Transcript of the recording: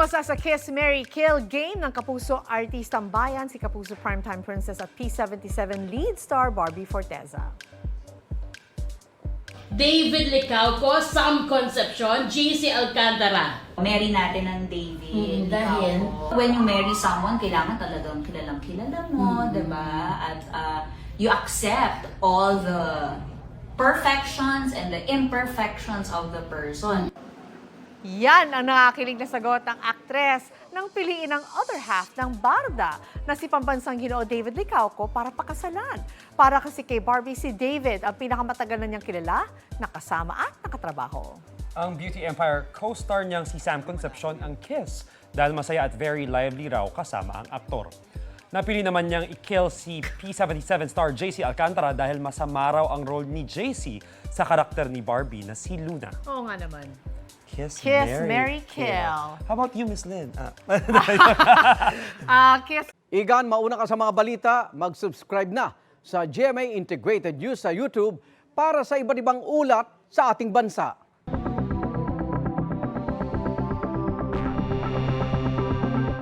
Kumusta sa Kiss, Marry, Kill game ng Kapuso Artistang Bayan, si Kapuso Primetime Princess at P77 lead star Barbie Forteza. David Licauco, Sam Concepcion, GC Alcantara. Marry natin ng David. Dahil? When you marry someone, kailangan talagang kilalang-kilala mo, diba? At you accept all the perfections and the imperfections of the person. Yan ang nakakilig na sagot ng aktres nang piliin ang other half ng Barda na si pambansang Ginoo David Licauco para pakasalan. Para kasi kay Barbie, si David ang pinakamatagal na niyang kilala, nakasama at nakatrabaho. Ang Beauty Empire co-star niyang si Sam Concepcion ang kiss dahil masaya at very lively raw kasama ang aktor. Napili naman niyang i-kill si P77 star JC Alcantara dahil masama raw ang role ni JC sa karakter ni Barbie na si Luna. Oo nga naman. Kiss, Kiss, marry, kill. How about you, Miss Lynn? Kiss. Igan, mauna ka sa mga balita, mag-subscribe na sa GMA Integrated News sa YouTube para sa iba't ibang ulat sa ating bansa.